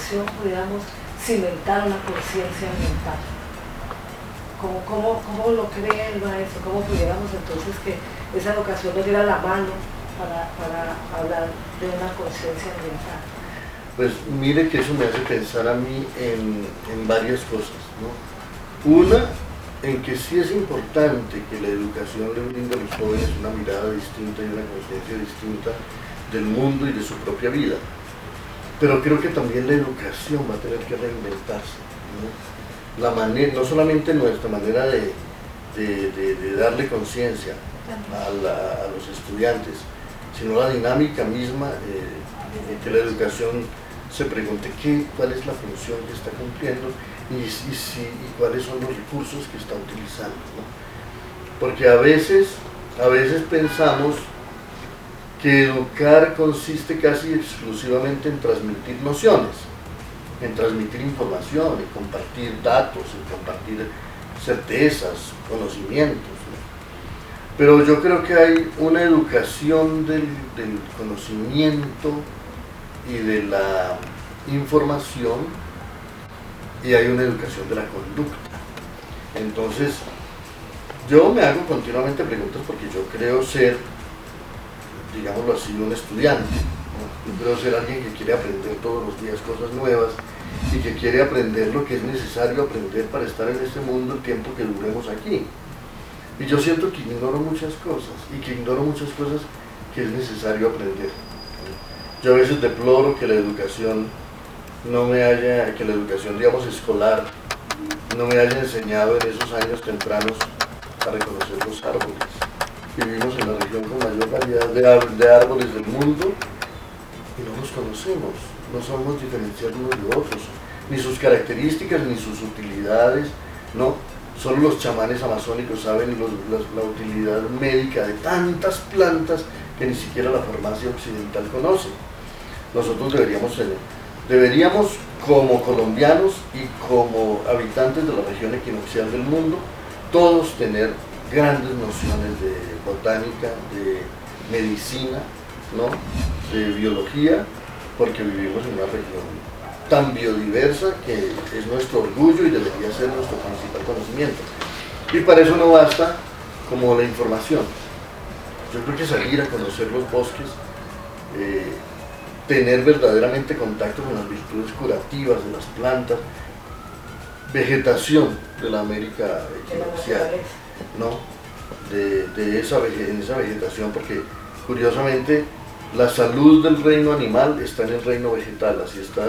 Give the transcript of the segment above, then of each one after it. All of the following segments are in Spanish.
educación pudiéramos cimentar una conciencia ambiental. ¿Cómo lo cree el maestro? ¿Cómo pudiéramos entonces que esa educación nos diera la mano para hablar de una conciencia ambiental? Pues mire que eso me hace pensar a mí en varias cosas, ¿no? Una, en que sí es importante que la educación le brinde a los jóvenes una mirada distinta y una conciencia distinta del mundo y de su propia vida. Pero creo que también la educación va a tener que reinventarse, ¿no? No solamente nuestra manera de darle conciencia a los estudiantes, sino la dinámica misma en que la educación se pregunte cuál es la función que está cumpliendo y cuáles son los recursos que está utilizando, ¿no? Porque a veces pensamos que educar consiste casi exclusivamente en transmitir nociones, en transmitir información, en compartir datos, en compartir certezas, conocimientos, ¿no? Pero yo creo que hay una educación del conocimiento y de la información, y hay una educación de la conducta. Entonces, yo me hago continuamente preguntas porque yo creo ser, digámoslo así, un estudiante, ¿no? Yo creo ser alguien que quiere aprender todos los días cosas nuevas y que quiere aprender lo que es necesario aprender para estar en este mundo el tiempo que duremos aquí. Y yo siento que ignoro muchas cosas que es necesario aprender. Yo a veces deploro que la educación digamos escolar, no me haya enseñado en esos años tempranos a reconocer los árboles. Vivimos en la región con mayor variedad de árboles del mundo y no los conocemos, no sabemos diferenciar unos de otros, ni sus características, ni sus utilidades, ¿no? Solo los chamanes amazónicos saben la utilidad médica de tantas plantas que ni siquiera la farmacia occidental conoce. Nosotros deberíamos como colombianos y como habitantes de la región equinoccial del mundo, todos tener grandes nociones de botánica, de medicina, ¿no? De biología, porque vivimos en una región tan biodiversa que es nuestro orgullo y debería ser nuestro principal conocimiento. Y para eso no basta como la información. Yo creo que salir a conocer los bosques, tener verdaderamente contacto con las virtudes curativas de las plantas, vegetación de la América equinoccial, ¿no? En esa vegetación, porque curiosamente la salud del reino animal está en el reino vegetal, así está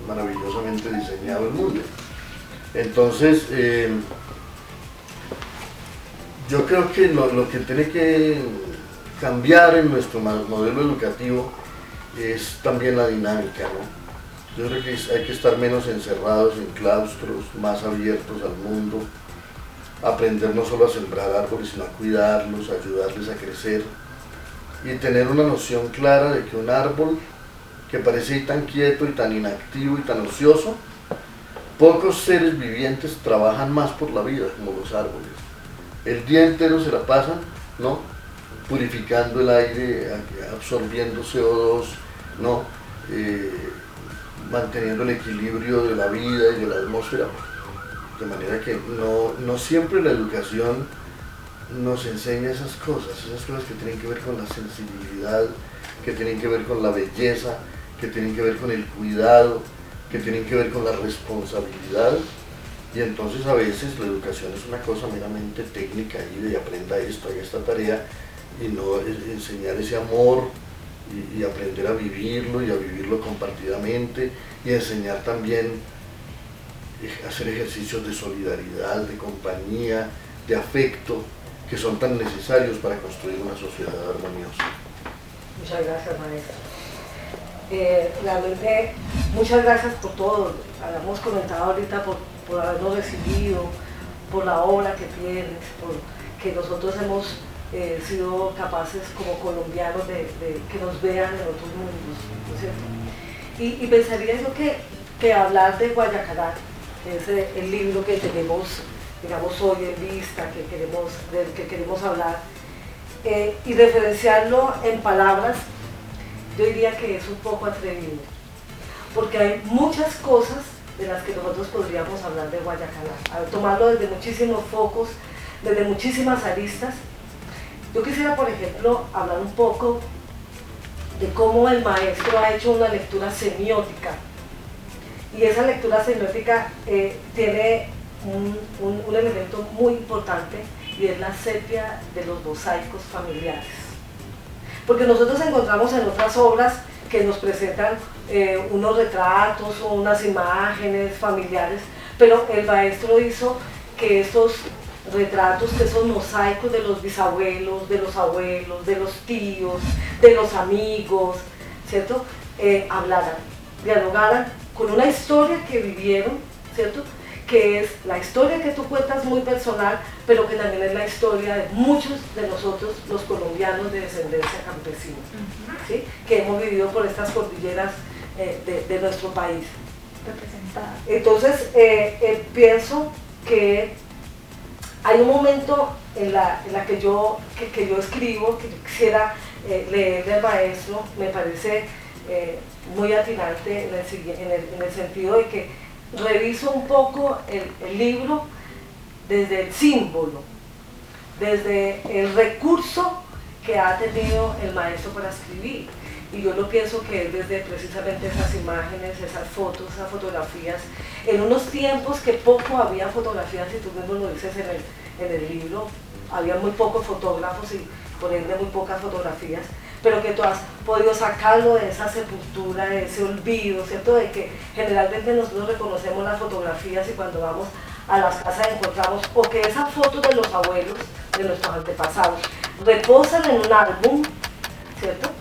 maravillosamente diseñado el mundo. Entonces, yo creo que lo que tiene que cambiar en nuestro modelo educativo es también la dinámica, ¿no? Yo creo que hay que estar menos encerrados en claustros, más abiertos al mundo, aprender no solo a sembrar árboles, sino a cuidarlos, a ayudarles a crecer, y tener una noción clara de que un árbol que parece tan quieto y tan inactivo y tan ocioso, pocos seres vivientes trabajan más por la vida como los árboles. El día entero se la pasan, ¿no? Purificando el aire, absorbiendo CO2, ¿no? Manteniendo el equilibrio de la vida y de la atmósfera. De manera que no siempre la educación nos enseña esas cosas que tienen que ver con la sensibilidad, que tienen que ver con la belleza, que tienen que ver con el cuidado, que tienen que ver con la responsabilidad. Y entonces a veces la educación es una cosa meramente técnica y de aprenda esto, haga esta tarea, y no enseñar ese amor y aprender a vivirlo y a vivirlo compartidamente, y enseñar también a hacer ejercicios de solidaridad, de compañía, de afecto, que son tan necesarios para construir una sociedad armoniosa. Muchas gracias, maestra. Realmente, muchas gracias por todo. Habíamos comentado ahorita por habernos recibido, por la obra que tienes, por que nosotros hemos sido capaces como colombianos de que nos vean en otros mundos, ¿no es cierto? Y pensaría yo que hablar de Guayacalá, que es el libro que tenemos, digamos, hoy en vista, del que queremos hablar, y referenciarlo en palabras, yo diría que es un poco atrevido. porque hay muchas cosas de las que nosotros podríamos hablar de Guayacán, tomarlo desde muchísimos focos, desde muchísimas aristas. Yo quisiera, por ejemplo, hablar un poco de cómo el maestro ha hecho una lectura semiótica, y esa lectura semiótica tiene un elemento muy importante, y es la sepia de los mosaicos familiares. Porque nosotros encontramos en otras obras que nos presentan unos retratos o unas imágenes familiares, pero el maestro hizo que estos retratos, que esos mosaicos de los bisabuelos, de los abuelos, de los tíos, de los amigos, ¿cierto? Hablaran, dialogaran con una historia que vivieron, ¿cierto? Que es la historia que tú cuentas muy personal, pero que también es la historia de muchos de nosotros, los colombianos de descendencia campesina, ¿sí? Que hemos vivido por estas cordilleras de nuestro país. Entonces, pienso que hay un momento en la que yo escribo, que yo quisiera leer del maestro, me parece muy atinante en el sentido de que reviso un poco el libro desde el símbolo, desde el recurso que ha tenido el maestro para escribir. Y yo lo pienso que es desde precisamente esas imágenes, esas fotos, esas fotografías, en unos tiempos que poco había fotografías, y tú mismo lo dices en el libro, había muy pocos fotógrafos y por ende muy pocas fotografías, pero que tú has podido sacarlo de esa sepultura, de ese olvido, ¿cierto? De que generalmente nosotros reconocemos las fotografías y cuando vamos a las casas encontramos, o que esas fotos de los abuelos, de nuestros antepasados, reposan en un álbum, ¿cierto?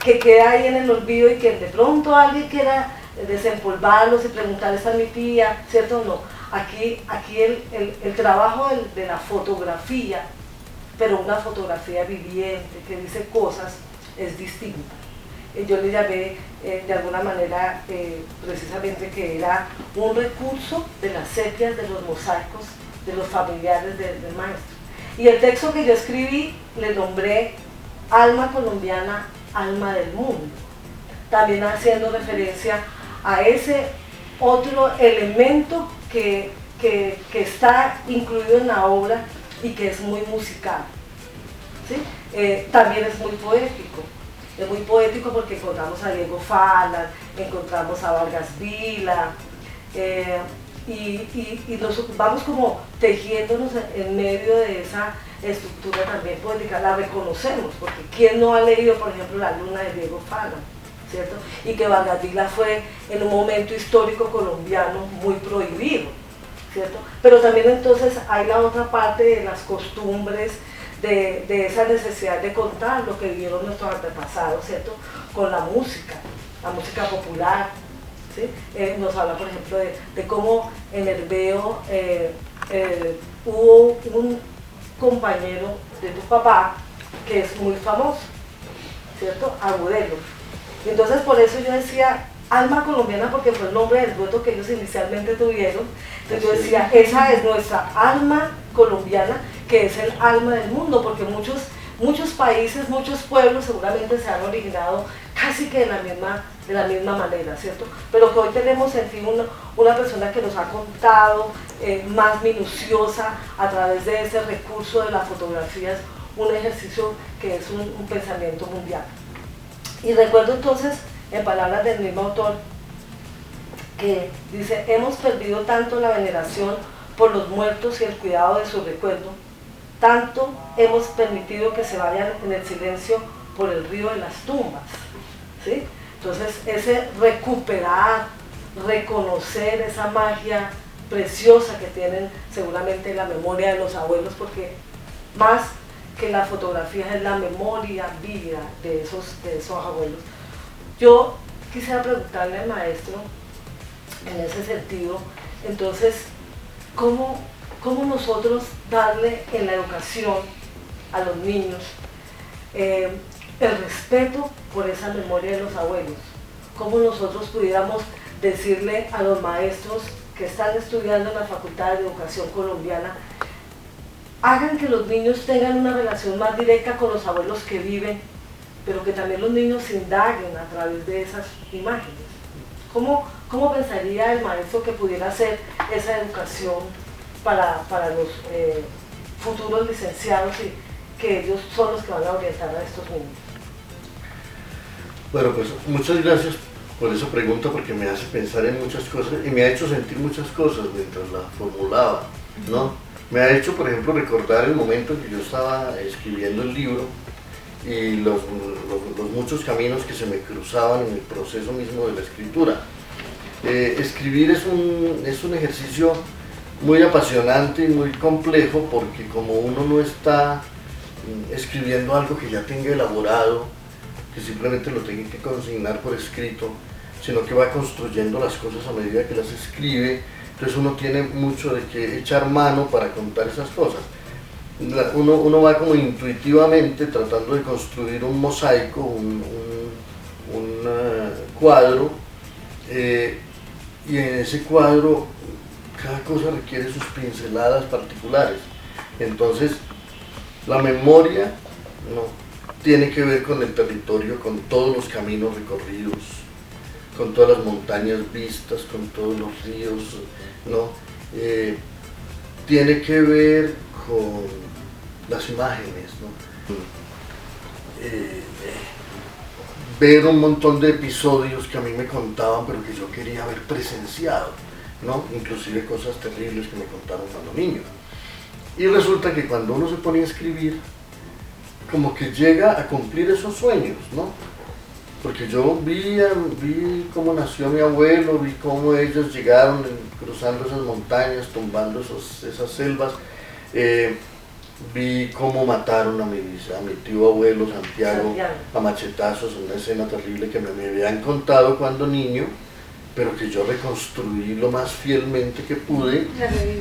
Que queda ahí en el olvido y que de pronto alguien quiera desempolvarlos y preguntarle, ¿esta es mi tía? ¿Cierto o no? Aquí el trabajo de la fotografía, pero una fotografía viviente, que dice cosas, es distinta. Yo le llamé de alguna manera precisamente que era un recurso de las sepias, de los mosaicos, de los familiares del maestro. Y el texto que yo escribí le nombré Alma colombiana, alma del mundo, también haciendo referencia a ese otro elemento que está incluido en la obra y que es muy musical, ¿sí? También es muy poético porque encontramos a Diego Fala, encontramos a Vargas Vila, y nos vamos como tejiéndonos en medio de esa estructura también poética, la reconocemos, porque ¿quién no ha leído, por ejemplo, La Luna de Diego Fala? ¿Cierto? Y que Vargas Vila fue en un momento histórico colombiano muy prohibido, ¿cierto? Pero también entonces hay la otra parte de las costumbres, de esa necesidad de contar lo que vivieron nuestros antepasados, ¿cierto? Con la música popular, ¿sí? Nos habla, por ejemplo, de cómo en Herbeo hubo un compañero de tu papá que es muy famoso, ¿cierto? Agudelo. Y entonces por eso yo decía Alma colombiana, porque fue el nombre del dueto que ellos inicialmente tuvieron. Entonces yo decía, esa es nuestra alma colombiana, que es el alma del mundo, porque muchos países, muchos pueblos seguramente se han originado casi que de la misma manera, ¿cierto? Pero que hoy tenemos en fin una persona que nos ha contado más minuciosa a través de ese recurso de las fotografías, un ejercicio que es un pensamiento mundial. Y recuerdo entonces, en palabras del mismo autor, que dice, hemos perdido tanto la veneración por los muertos y el cuidado de su recuerdo, tanto hemos permitido que se vayan en el silencio por el río de las tumbas, ¿sí? Entonces ese recuperar, reconocer esa magia preciosa que tienen seguramente la memoria de los abuelos, porque más que la fotografía es la memoria viva de esos abuelos. Yo quisiera preguntarle al maestro en ese sentido, entonces, ¿cómo nosotros darle en la educación a los niños el respeto por esa memoria de los abuelos? ¿Cómo nosotros pudiéramos decirle a los maestros que están estudiando en la Facultad de Educación Colombiana, hagan que los niños tengan una relación más directa con los abuelos que viven, pero que también los niños indaguen a través de esas imágenes? ¿Cómo pensaría el maestro que pudiera hacer esa educación para los futuros licenciados y que ellos son los que van a orientar a estos niños? Bueno, pues muchas gracias por esa pregunta, porque me hace pensar en muchas cosas y me ha hecho sentir muchas cosas mientras la formulaba, ¿no? Me ha hecho, por ejemplo, recordar el momento en que yo estaba escribiendo el libro y los muchos caminos que se me cruzaban en el proceso mismo de la escritura. Escribir es un ejercicio muy apasionante y muy complejo, porque como uno no está escribiendo algo que ya tenga elaborado, que simplemente lo tenga que consignar por escrito, sino que va construyendo las cosas a medida que las escribe, entonces uno tiene mucho de que echar mano para contar esas cosas. Uno va como intuitivamente tratando de construir un mosaico, un cuadro, y en ese cuadro cada cosa requiere sus pinceladas particulares. Entonces la memoria, ¿no?, tiene que ver con el territorio, con todos los caminos recorridos, con todas las montañas vistas, con todos los ríos, ¿no? Tiene que ver con las imágenes, ¿no? Ver un montón de episodios que a mí me contaban, pero que yo quería haber presenciado, ¿no? Inclusive cosas terribles que me contaron cuando niño. Y resulta que cuando uno se pone a escribir, como que llega a cumplir esos sueños, ¿no? Porque yo vi cómo nació mi abuelo, vi cómo ellos llegaron cruzando esas montañas, tumbando esas selvas, vi cómo mataron a mi tío abuelo Santiago a machetazos, una escena terrible que me habían contado cuando niño, pero que yo reconstruí lo más fielmente que pude.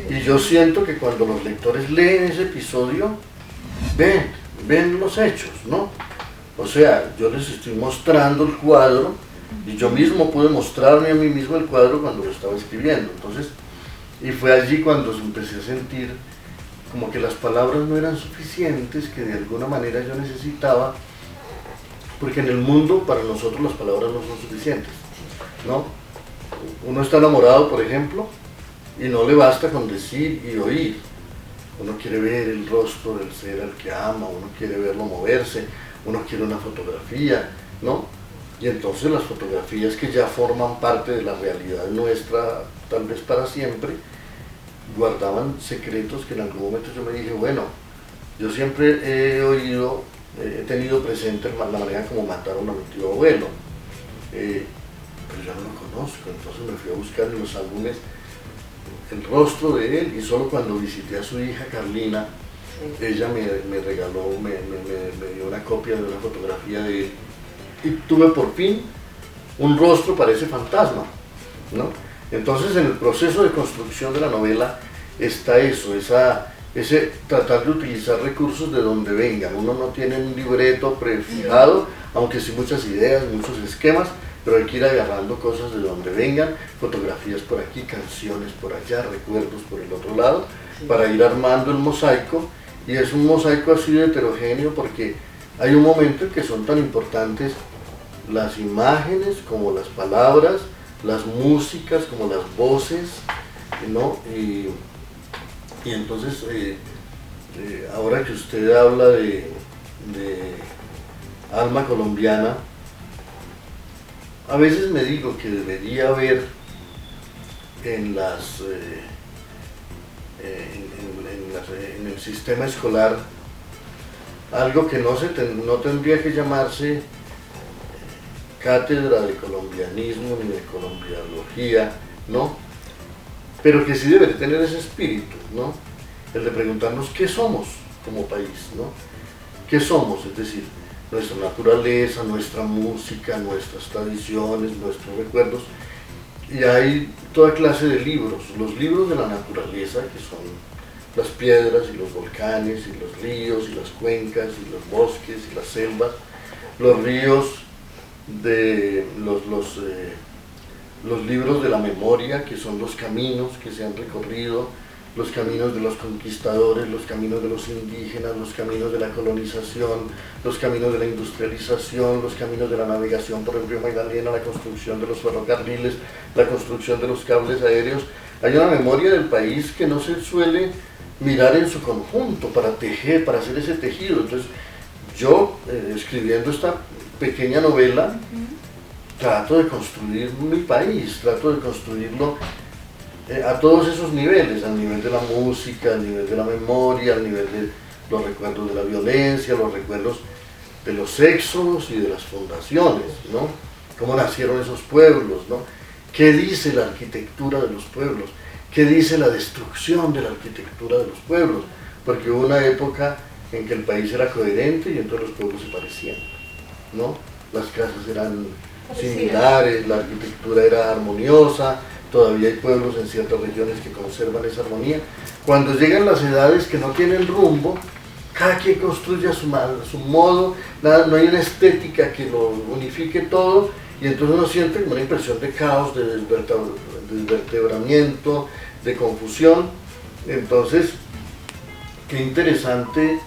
Y yo siento que cuando los lectores leen ese episodio, ven los hechos, ¿no? O sea, yo les estoy mostrando el cuadro y yo mismo pude mostrarme a mí mismo el cuadro cuando lo estaba escribiendo. Entonces, y fue allí cuando empecé a sentir como que las palabras no eran suficientes, que de alguna manera yo necesitaba, porque en el mundo para nosotros las palabras no son suficientes, ¿no? Uno está enamorado, por ejemplo, y no le basta con decir y oír. Uno quiere ver el rostro del ser al que ama, uno quiere verlo moverse, uno quiere una fotografía, ¿no? Y entonces las fotografías que ya forman parte de la realidad nuestra, tal vez para siempre, guardaban secretos que en algún momento yo me dije, bueno, yo siempre he tenido presente la manera como mataron a mi tío abuelo, pero yo no lo conozco, entonces me fui a buscar en los álbumes el rostro de él, y solo cuando visité a su hija Carlina, ella me regaló, me dio una copia de una fotografía de él, y tuve por fin un rostro para ese fantasma, ¿no? Entonces en el proceso de construcción de la novela está eso, ese tratar de utilizar recursos de donde vengan. Uno no tiene un libreto prefijado, aunque sí muchas ideas, muchos esquemas, pero hay que ir agarrando cosas de donde vengan, fotografías por aquí, canciones por allá, recuerdos por el otro lado, para ir armando el mosaico. Y es un mosaico así de heterogéneo porque hay un momento en que son tan importantes las imágenes como las palabras, las músicas como las voces, ¿no? Y entonces, ahora que usted habla de alma colombiana, a veces me digo que debería haber en el sistema escolar algo que no tendría que llamarse cátedra de colombianismo ni de colombiología, ¿no? Pero que sí debe tener ese espíritu, ¿no? El de preguntarnos qué somos como país, ¿no? ¿Qué somos? Es decir, nuestra naturaleza, nuestra música, nuestras tradiciones, nuestros recuerdos. Y hay toda clase de libros, los libros de la naturaleza, que son las piedras y los volcanes y los ríos y las cuencas y los bosques y las selvas, los ríos de los libros de la memoria, que son los caminos que se han recorrido, los caminos de los conquistadores, los caminos de los indígenas, los caminos de la colonización, los caminos de la industrialización, los caminos de la navegación por el río Magdalena, la construcción de los ferrocarriles, la construcción de los cables aéreos. Hay una memoria del país que no se suele mirar en su conjunto para tejer, para hacer ese tejido. Entonces, yo, escribiendo esta pequeña novela, trato de construir mi país, trato de construirlo a todos esos niveles, al nivel de la música, al nivel de la memoria, al nivel de los recuerdos de la violencia, los recuerdos de los éxodos y de las fundaciones, ¿no? Cómo nacieron esos pueblos, ¿no? ¿Qué dice la arquitectura de los pueblos? ¿Qué dice la destrucción de la arquitectura de los pueblos? Porque hubo una época en que el país era coherente y entonces los pueblos se parecían, ¿no? Las casas eran similares, la arquitectura era armoniosa, todavía hay pueblos en ciertas regiones que conservan esa armonía. Cuando llegan las edades que no tienen rumbo, cada quien construye a su modo, no hay una estética que lo unifique todo, y entonces uno siente como una impresión de caos, de desvertebramiento, de confusión. Entonces, qué interesante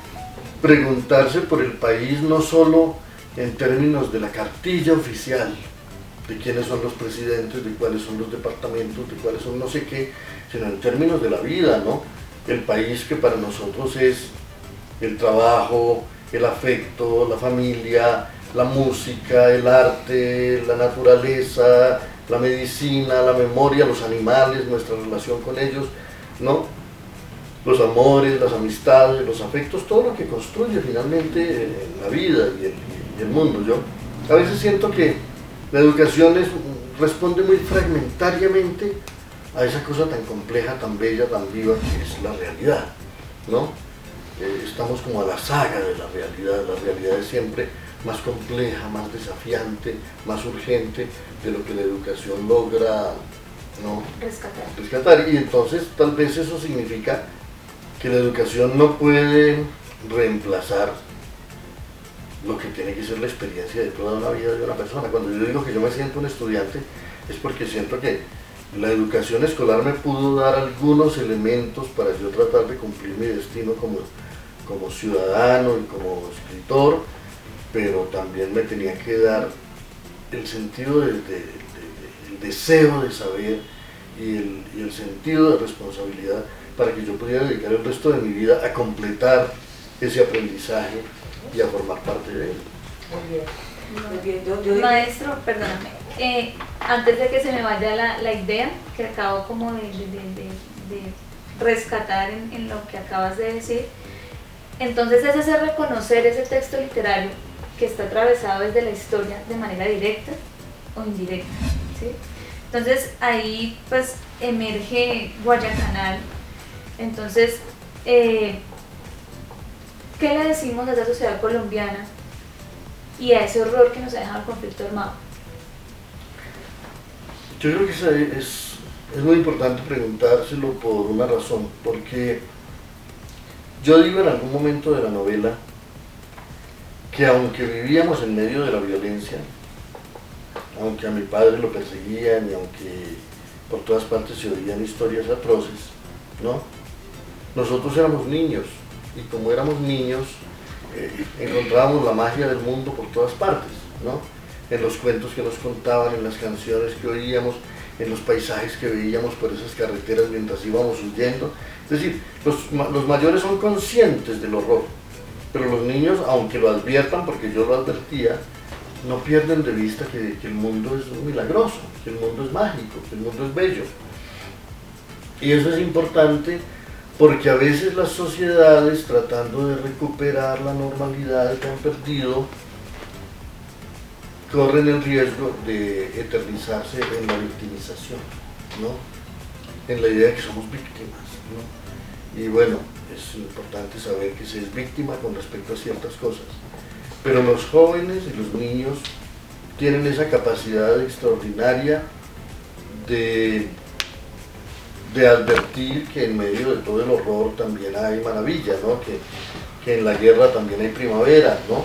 preguntarse por el país, no solo en términos de la cartilla oficial, de quiénes son los presidentes, de cuáles son los departamentos, de cuáles son no sé qué, sino en términos de la vida, ¿no? El país que para nosotros es el trabajo, el afecto, la familia, la música, el arte, la naturaleza, la medicina, la memoria, los animales, nuestra relación con ellos, ¿no? Los amores, las amistades, los afectos, todo lo que construye finalmente la vida y el mundo. Yo a veces siento que la educación responde muy fragmentariamente a esa cosa tan compleja, tan bella, tan viva que es la realidad, ¿no? Estamos como a la saga de la realidad es siempre más compleja, más desafiante, más urgente de lo que la educación logra, ¿no? rescatar. Y entonces tal vez eso significa que la educación no puede reemplazar lo que tiene que ser la experiencia de toda una vida de una persona. Cuando yo digo que yo me siento un estudiante, es porque siento que la educación escolar me pudo dar algunos elementos para yo tratar de cumplir mi destino como ciudadano y como escritor, pero también me tenía que dar el sentido el deseo de saber y el sentido de responsabilidad para que yo pudiera dedicar el resto de mi vida a completar ese aprendizaje y a formar parte de él. Muy bien. Maestro, perdóname, antes de que se me vaya la idea que acabo como de rescatar en lo que acabas de decir, entonces es ese reconocer ese texto literario que está atravesado desde la historia de manera directa o indirecta, ¿sí? Entonces ahí pues emerge Guayacanal. Entonces, ¿qué le decimos a esa sociedad colombiana y a ese horror que nos ha dejado el conflicto armado? Yo creo que es muy importante preguntárselo por una razón, porque yo digo en algún momento de la novela que aunque vivíamos en medio de la violencia, aunque a mi padre lo perseguían y aunque por todas partes se oían historias atroces, ¿no? Nosotros éramos niños y como éramos niños encontrábamos la magia del mundo por todas partes, ¿no? En los cuentos que nos contaban, en las canciones que oíamos, en los paisajes que veíamos por esas carreteras mientras íbamos huyendo. Es decir, los mayores son conscientes del horror, pero los niños, aunque lo adviertan, porque yo lo advertía, no pierden de vista que el mundo es milagroso, que el mundo es mágico, que el mundo es bello. Y eso es importante porque a veces las sociedades, tratando de recuperar la normalidad que han perdido, corren el riesgo de eternizarse en la victimización, ¿no? En la idea de que somos víctimas, ¿no? Y bueno, es importante saber que se es víctima con respecto a ciertas cosas, pero los jóvenes y los niños tienen esa capacidad extraordinaria de advertir que en medio de todo el horror también hay maravilla, ¿no? Que en la guerra también hay primavera, ¿no?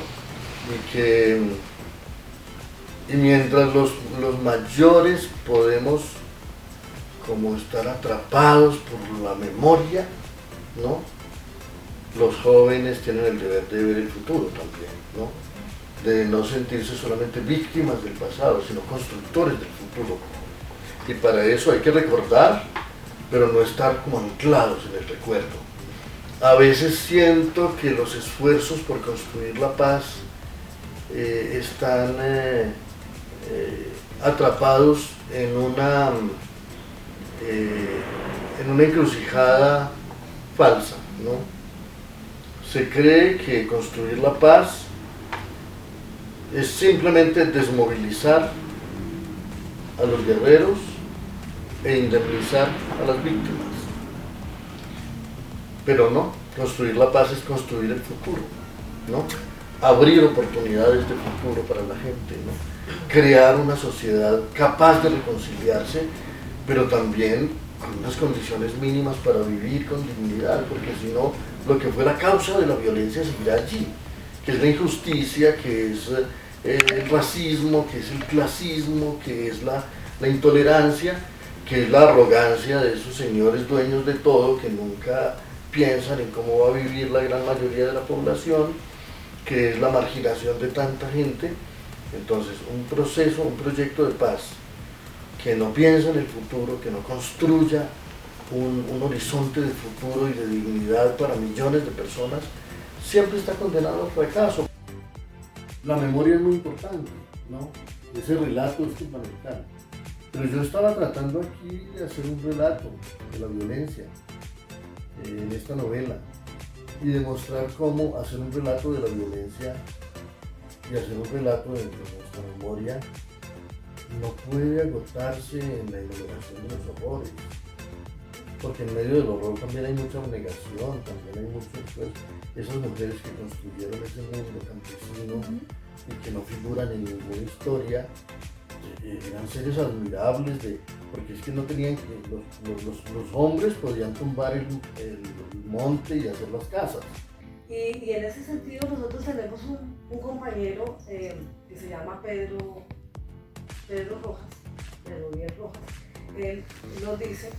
Y mientras los mayores podemos como estar atrapados por la memoria, ¿no? Los jóvenes tienen el deber de ver el futuro también, ¿no? De no sentirse solamente víctimas del pasado, sino constructores del futuro. Y para eso hay que recordar, pero no estar como anclados en el recuerdo. A veces siento que los esfuerzos por construir la paz están atrapados en una encrucijada falsa, ¿no? Se cree que construir la paz es simplemente desmovilizar a los guerreros e indemnizar a las víctimas. Pero no, construir la paz es construir el futuro, ¿no? Abrir oportunidades de futuro para la gente, ¿no? Crear una sociedad capaz de reconciliarse, pero también con unas condiciones mínimas para vivir con dignidad, porque si no, lo que fue la causa de la violencia seguirá allí, que es la injusticia, que es el racismo, que es el clasismo, que es la intolerancia, que es la arrogancia de esos señores dueños de todo que nunca piensan en cómo va a vivir la gran mayoría de la población, que es la marginación de tanta gente. Entonces, un proyecto de paz que no piensa en el futuro, que no construya un horizonte de futuro y de dignidad para millones de personas, siempre está condenado al fracaso. La memoria es muy importante, ¿no? Ese relato es fundamental. Pero yo estaba tratando aquí de hacer un relato de la violencia en esta novela y demostrar cómo hacer un relato de la violencia y hacer un relato de nuestra memoria no puede agotarse en la enumeración de los horrores, porque en medio del horror también hay mucha abnegación, también hay mucho esfuerzo. Esas mujeres que construyeron ese mundo campesino y que no figuran en ninguna historia, eran seres admirables, porque es que no tenían que, los hombres podían tumbar el monte y hacer las casas. Y en ese sentido nosotros tenemos un compañero que se llama Pedro Rojas, Pedro bien Rojas. Él nos dice,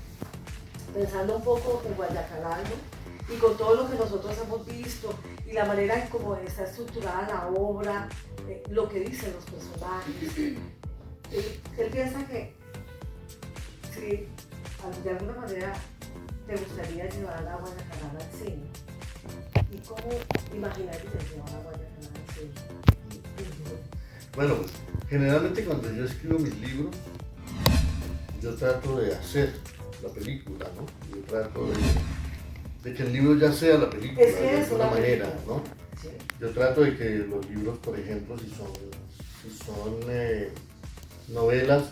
pensando un poco en Guayacanal, ¿no? Y con todo lo que nosotros hemos visto y la manera en cómo está estructurada la obra, lo que dicen los personajes, él piensa que si de alguna manera te gustaría llevar a Guayacanal al cine, ¿y cómo imaginarías llevar a Guayacanal al cine? Bueno, generalmente cuando yo escribo mis libros, yo trato de hacer la película, ¿no? Yo trato de que el libro ya sea la película, es que de es alguna una manera, película, ¿no? Sí. Yo trato de que los libros, por ejemplo, si son novelas,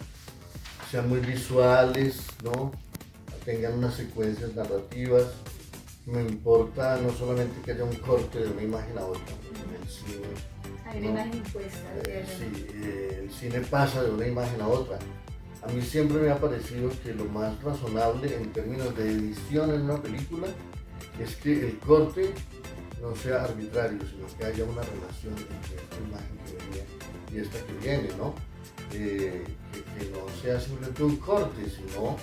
sean muy visuales, ¿no? Tengan unas secuencias narrativas. Me importa no solamente que haya un corte de una imagen a otra en el cine. Hay una imagen impuesta. Sí, el cine pasa de una imagen a otra. A mí siempre me ha parecido que lo más razonable en términos de edición en una película es que el corte no sea arbitrario, sino que haya una relación entre esta imagen que venía y esta que viene, ¿no? Que no sea simplemente un corte, sino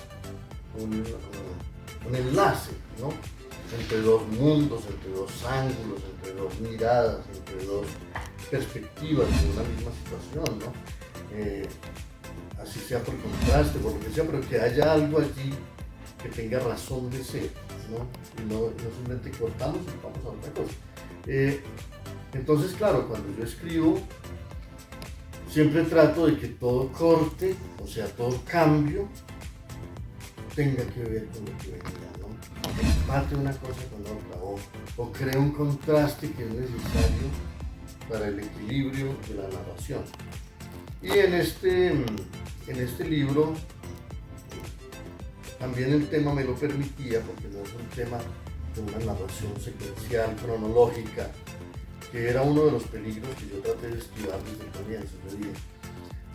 un enlace, ¿no? Entre dos mundos, entre dos ángulos, entre dos miradas, entre dos perspectivas de una misma situación, ¿no? Así sea por contraste, por lo que sea, pero que haya algo allí que tenga razón de ser, ¿no? Y no simplemente cortamos y vamos a otra cosa. Entonces, claro, cuando yo escribo, siempre trato de que todo corte, o sea, todo cambio, tenga que ver con lo que venía, ¿no? Empate una cosa con otra, o crea un contraste que es necesario para el equilibrio de la narración. Y en este libro también el tema me lo permitía, porque no es un tema de una narración secuencial, cronológica, que era uno de los peligros que yo traté de esquivar desde el comienzo. Yo dije,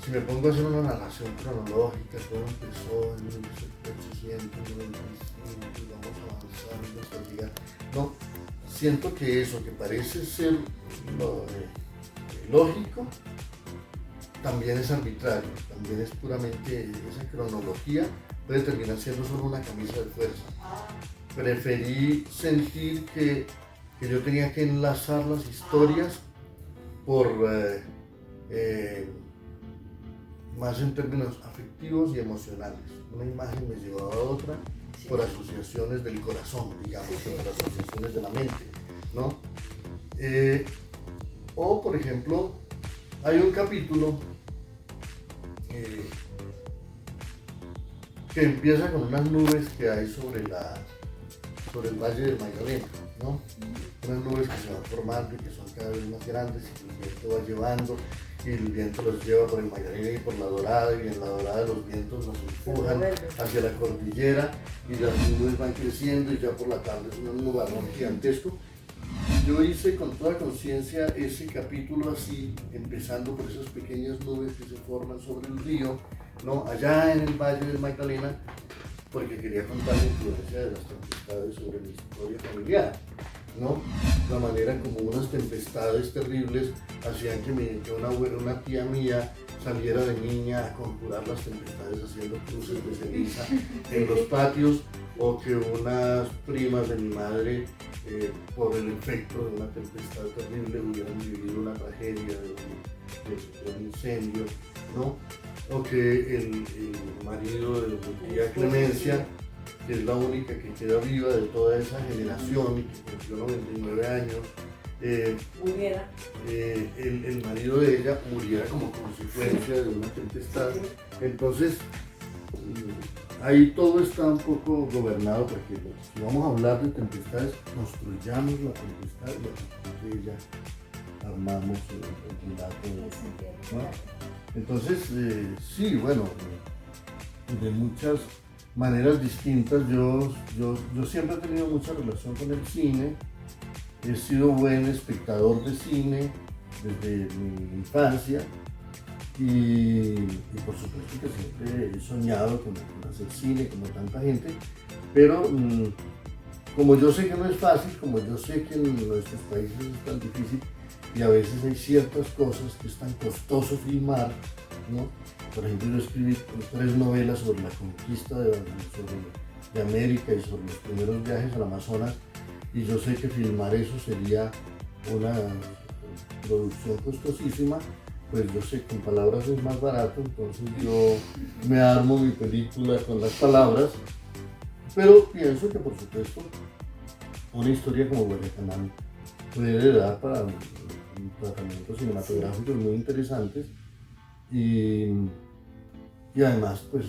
si me pongo a hacer una narración cronológica, todo empezó en 1895 y vamos avanzando hasta llegar. No, siento que eso que parece ser lógico, también es arbitrario, también es puramente esa cronología, puede terminar siendo solo una camisa de fuerza. Preferí sentir que yo tenía que enlazar las historias por más en términos afectivos y emocionales. Una imagen me llevaba a otra por asociaciones del corazón, digamos, por asociaciones de la mente, ¿no? O, por ejemplo, hay un capítulo que empieza con unas nubes que hay sobre el Valle del Magdalena, ¿no? Unas nubes que se van formando y que son cada vez más grandes y que el viento va llevando, y el viento los lleva por el Magdalena y por la Dorada, y en la Dorada los vientos nos empujan hacia la cordillera y las nubes van creciendo y ya por la tarde es un nubarrón gigantesco. Yo hice con toda conciencia ese capítulo así, empezando por esas pequeñas nubes que se forman sobre el río, ¿no? Allá en el Valle del Magdalena, porque quería contar la influencia de las tempestades sobre mi historia familiar, ¿no? La manera como unas tempestades terribles hacían que una tía mía saliera de niña a conjurar las tempestades haciendo cruces de ceniza en los patios, o que unas primas de mi madre, por el efecto de una tempestad terrible, hubieran vivido una tragedia de un incendio, ¿no? O que el marido de mi tía Clemencia, que es la única que queda viva de toda esa generación y que cumplió 99 años, muriera. El marido de ella muriera como consecuencia de una tempestad. Entonces, ahí todo está un poco gobernado, porque si vamos a hablar de tempestades, construyamos la tempestad y a partir de ella armamos el relato, ¿no? Entonces, sí, bueno, de muchas maneras distintas. Yo siempre he tenido mucha relación con el cine, he sido buen espectador de cine desde mi infancia y por supuesto que siempre he soñado con hacer cine como tanta gente, pero como yo sé que no es fácil, como yo sé que en nuestros países es tan difícil y a veces hay ciertas cosas que es tan costoso filmar, ¿no? Por ejemplo, yo escribí 3 novelas sobre la conquista de América y sobre los primeros viajes al Amazonas, y yo sé que filmar eso sería una producción costosísima. Pues yo sé que con palabras es más barato, entonces yo me armo mi película con las palabras, pero pienso que por supuesto una historia como Guaracanal puede dar para tratamientos cinematográficos muy interesantes, y además pues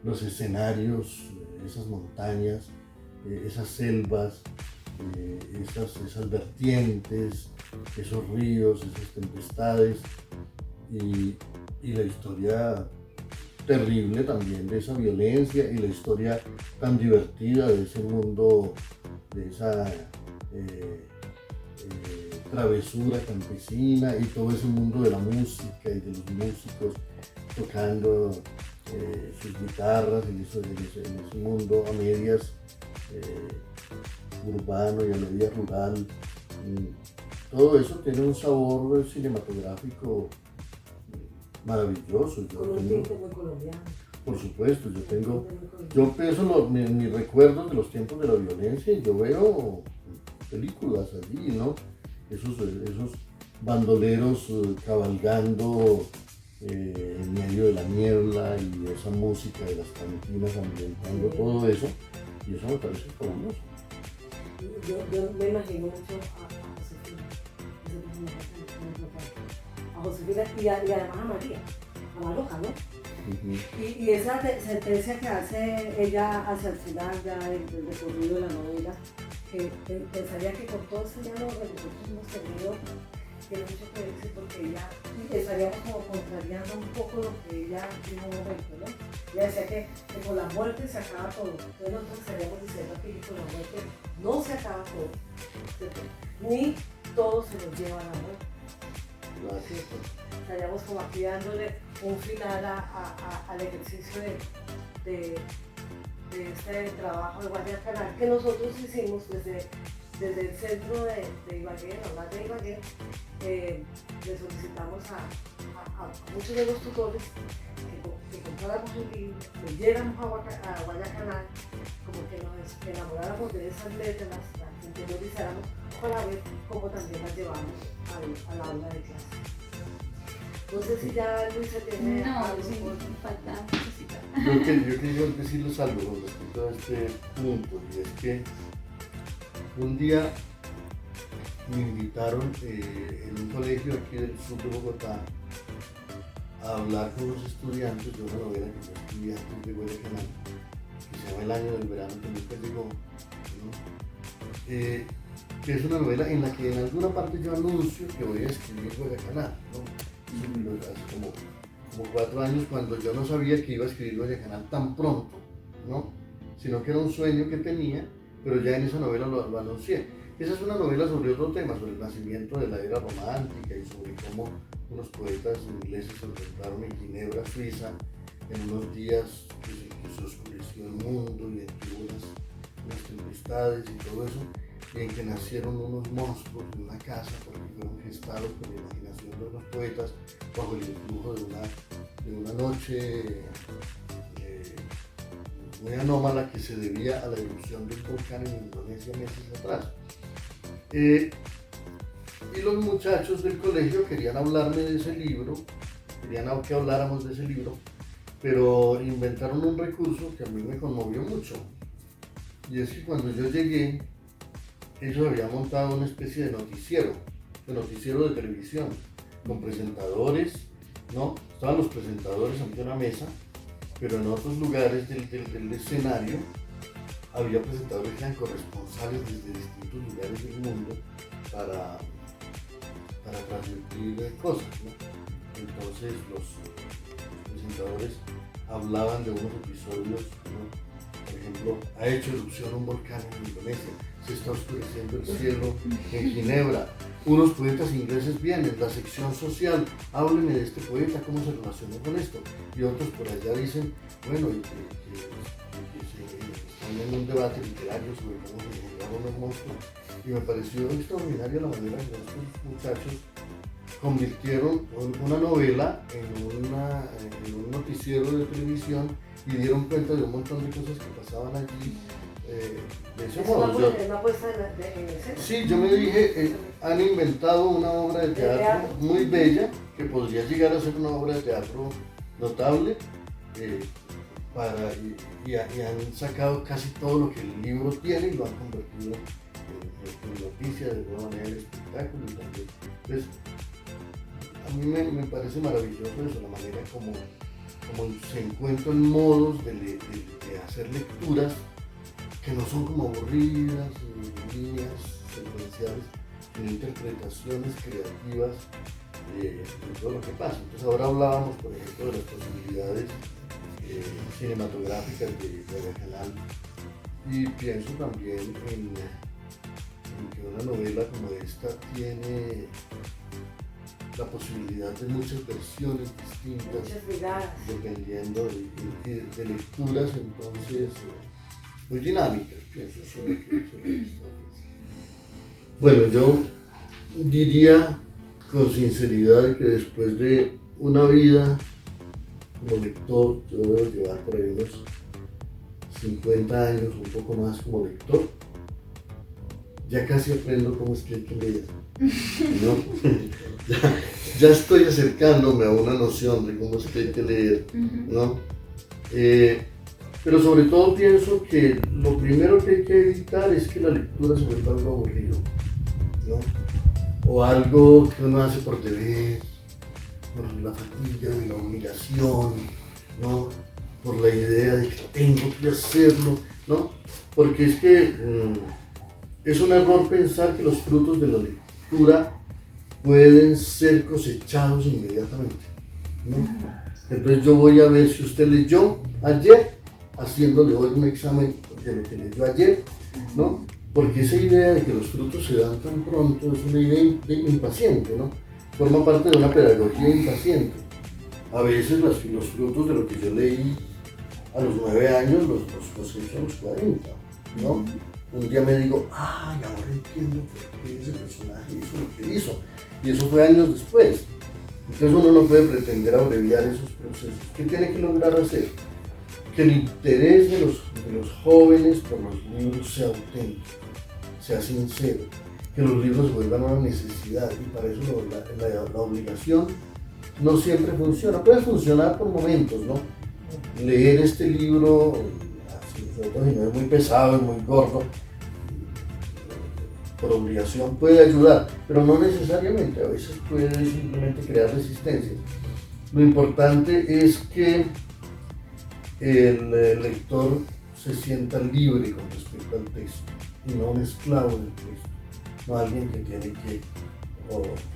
los escenarios, esas montañas, esas selvas, esas vertientes, esos ríos, esas tempestades, y la historia terrible también de esa violencia, y la historia tan divertida de ese mundo, de esa travesura campesina, y todo ese mundo de la música y de los músicos tocando sus guitarras en ese mundo a medias urbano y a medias rural. Todo eso tiene un sabor cinematográfico maravilloso. Con un tiempo muy colombiano. Por supuesto, yo pienso en mis recuerdos de los tiempos de la violencia, y yo veo películas allí, ¿no? Esos bandoleros cabalgando en medio de la niebla, y esa música de las cantinas ambientando todo eso, y eso me parece fabuloso. Yo me imagino mucho a Josefina y además a María, a Maruja, ¿no? Uh-huh. Y esa sentencia que hace ella hacia el final ya del recorrido de la novela, que pensaría que con todo ese diálogo que nosotros hemos tenido, tiene mucho que decir, porque ella estaríamos como contrariando un poco lo que ella dijo un momento, ¿no? Ella decía que con la muerte se acaba todo. Entonces nosotros estaríamos diciendo que con la muerte no se acaba todo, ¿cierto? Ni todo se nos lleva a la muerte. ¿Cierto? Estaríamos como aquí dándole un final al ejercicio de este trabajo de Guaracanal que nosotros hicimos desde el centro de Ibagué, la Valle de Ibagué. Le solicitamos a a muchos de los tutores que compráramos un libro, leyéramos a Guayacanal, como que nos enamoráramos de esas letras, las interiorizáramos para ver cómo también las llevamos al aula de clase. No sé si ya Luisa tiene algo. Sí, me falta cosita. Yo quería decirles algo con respecto a este punto, y es que un día me invitaron en un colegio aquí del sur de Bogotá a hablar con los estudiantes de una novela que yo escribí antes de Guayacanal, que se llama El año del verano que nunca llegó, ¿no? Que es una novela en la que en alguna parte yo anuncio que voy a escribir Guayacanal, ¿no? Hace como 4 años, cuando yo no sabía que iba a escribir Guayacanal tan pronto, ¿no? Sino que era un sueño que tenía, pero ya en esa novela lo anuncié. Esa es una novela sobre otro tema, sobre el nacimiento de la era romántica y sobre cómo unos poetas ingleses se encontraron en Ginebra, Suiza, en unos días que se oscureció el mundo y en que hubo unas tempestades y todo eso, y en que nacieron unos monstruos en una casa porque fueron gestados por la imaginación de los poetas bajo el influjo de una noche muy anómala que se debía a la erupción del volcán en Indonesia meses atrás. Y los muchachos del colegio querían hablarme de ese libro, querían que habláramos de ese libro, pero inventaron un recurso que a mí me conmovió mucho. Y es que cuando yo llegué, ellos habían montado una especie de noticiero de televisión, con presentadores, ¿no? Estaban los presentadores ante una mesa, pero en otros lugares del escenario había presentadores que eran corresponsales desde distintos lugares del mundo para transmitir cosas, ¿no? Entonces los presentadores hablaban de unos episodios, ¿no? Por ejemplo, ha hecho erupción un volcán en Indonesia, se está oscureciendo el cielo en Ginebra, unos poetas ingleses vienen, la sección social, hábleme de este poeta, cómo se relaciona con esto, y otros por allá dicen, bueno, están en un debate literario sobre cómo se generaron los monstruos, y me pareció extraordinaria la manera en que estos muchachos convirtieron una novela en un noticiero de televisión y dieron cuenta de un montón de cosas que pasaban allí. De ese modo. ¿Una puesta en escena? Sí, yo me dije, han inventado una obra de teatro muy bella que podría llegar a ser una obra de teatro notable y han sacado casi todo lo que el libro tiene y lo han convertido en noticia, de alguna manera en espectáculo y también. Entonces, a mí me parece maravilloso eso, la manera como se encuentran modos de hacer lecturas que no son como aburridas, líneas secuenciales, sino interpretaciones creativas de todo lo que pasa. Entonces ahora hablábamos, por ejemplo, de las posibilidades cinematográficas de Guayacanal, y pienso también en que una novela como esta tiene la posibilidad de muchas versiones distintas, dependiendo de lecturas, entonces muy dinámicas, pienso. Bueno, yo diría con sinceridad que después de una vida como lector, yo debo llevar por ahí unos 50 años, un poco más como lector, ya casi aprendo cómo es que hay que leer, ¿no? ya estoy acercándome a una noción de cómo es que hay que leer, ¿no? Pero sobre todo pienso que lo primero que hay que evitar es que la lectura se vuelva algo aburrido, ¿no? O algo que uno hace por deber, por la fatiga de la obligación, ¿no? Por la idea de que tengo que hacerlo, ¿no? Porque es que es un error pensar que los frutos de la lectura pueden ser cosechados inmediatamente, ¿no? Entonces yo voy a ver si usted leyó ayer, haciéndole hoy un examen de lo que leyó ayer, ¿no? Porque esa idea de que los frutos se dan tan pronto es una idea impaciente, ¿no? Forma parte de una pedagogía impaciente. A veces los frutos de lo que yo leí a los 9 años los cosecho a los 40, ¿no? Un día me digo, ay, ahora entiendo por qué ese personaje hizo lo que hizo. Y eso fue años después, Entonces uno no puede pretender abreviar esos procesos. ¿Qué tiene que lograr hacer? Que el interés de los jóvenes por los libros sea auténtico, sea sincero, que los libros se vuelvan una necesidad, y para eso la obligación no siempre funciona. Puede funcionar por momentos, ¿no? Leer este libro, sobre todo si no es muy pesado, es muy gordo, por obligación puede ayudar, pero no necesariamente, a veces puede simplemente crear resistencia. Lo importante es que el lector se sienta libre con respecto al texto y no un esclavo del texto, no alguien que tiene que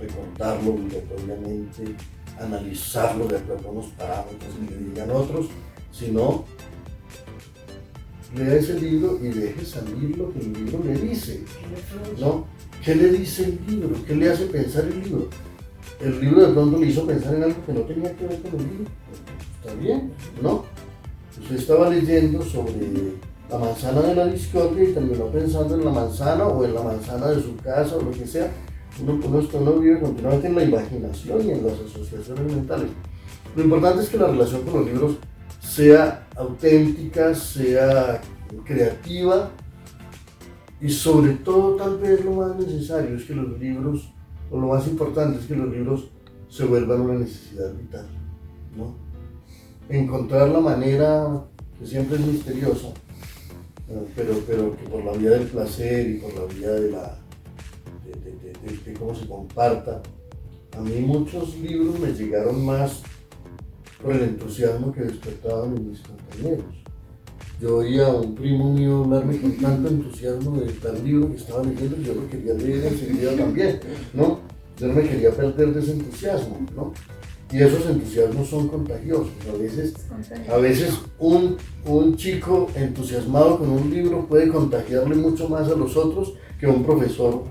recordarlo obligatoriamente, analizarlo de acuerdo a unos parámetros que le digan otros, sino lea ese libro y deje salir lo que el libro le dice, ¿no? ¿Qué le dice el libro? ¿Qué le hace pensar el libro? El libro de pronto le hizo pensar en algo que no tenía que ver con el libro. Está bien, ¿no? Usted estaba leyendo sobre la manzana de la discordia y terminó pensando en la manzana o en la manzana de su casa o lo que sea. Uno vive continuamente en la imaginación y en las asociaciones mentales. Lo importante es que la relación con los libros sea auténtica, sea creativa y sobre todo tal vez lo más necesario es que los libros, o lo más importante es que los libros se vuelvan una necesidad vital, ¿no? Encontrar la manera, que siempre es misteriosa, pero que por la vía del placer y por la vía de cómo se comparta. A mí muchos libros me llegaron más por el entusiasmo que despertaban en mis compañeros. Yo oía a un primo mío hablarme con tanto entusiasmo de tal libro que estaba leyendo, yo lo quería leer enseguida también, ¿no? Yo no me quería perder de ese entusiasmo, ¿no? Y esos entusiasmos son contagiosos. A veces un chico entusiasmado con un libro puede contagiarle mucho más a los otros que un profesor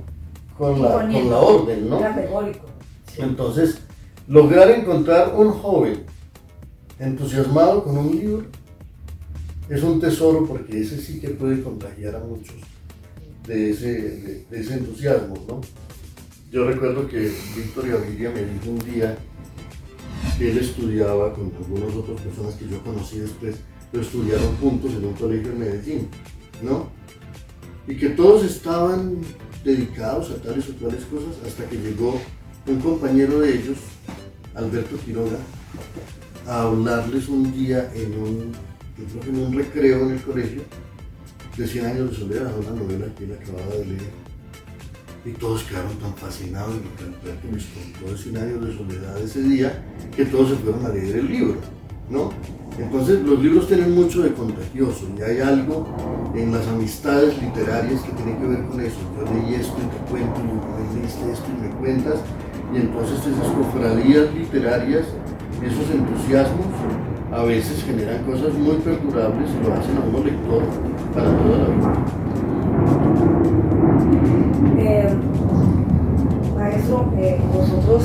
con la orden, ¿no? Entonces, lograr encontrar un joven entusiasmado con un libro es un tesoro, porque ese sí que puede contagiar a muchos de ese entusiasmo, ¿no? Yo recuerdo que Víctor Gaviria me dijo un día que él estudiaba con algunas otras personas que yo conocí después, pero estudiaron juntos en un colegio en Medellín, ¿no? Y que todos estaban dedicados a tales o cuales cosas hasta que llegó un compañero de ellos, Alberto Quiroga, a hablarles un día en un recreo en el colegio de 100 años de soledad, una novela que él acababa de leer. Y todos quedaron tan fascinados de lo que Alberto les contó de 100 años de soledad ese día, que todos se fueron a leer el libro, ¿no? Entonces los libros tienen mucho de contagioso y hay algo en las amistades literarias que tiene que ver con eso. Yo leí esto y te cuento, y tú leíste esto y me cuentas, y entonces esas cofradías literarias, esos entusiasmos, a veces generan cosas muy perdurables y lo hacen a uno lector para toda la vida. Maestro, nosotros,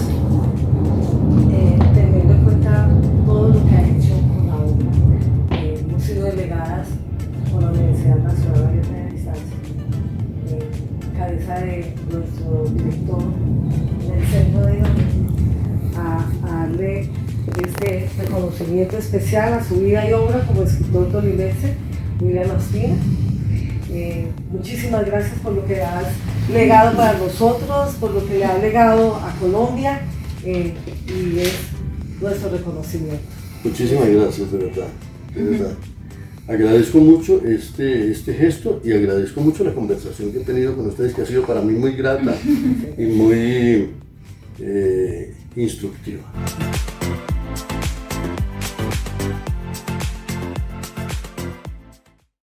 teniendo en cuenta todo lo que ha hecho con la obra, hemos sido delegadas por la Universidad Nacional Abierta de Distancia, cabeza de nuestro director del Centro de a darle este reconocimiento especial a su vida y obra como escritor tolimense, William Ospina. Muchísimas gracias por lo que has legado para nosotros, por lo que le has legado a Colombia, y es nuestro reconocimiento. Muchísimas gracias, de verdad. Agradezco mucho este gesto y agradezco mucho la conversación que he tenido con ustedes, que ha sido para mí muy grata y muy instructiva.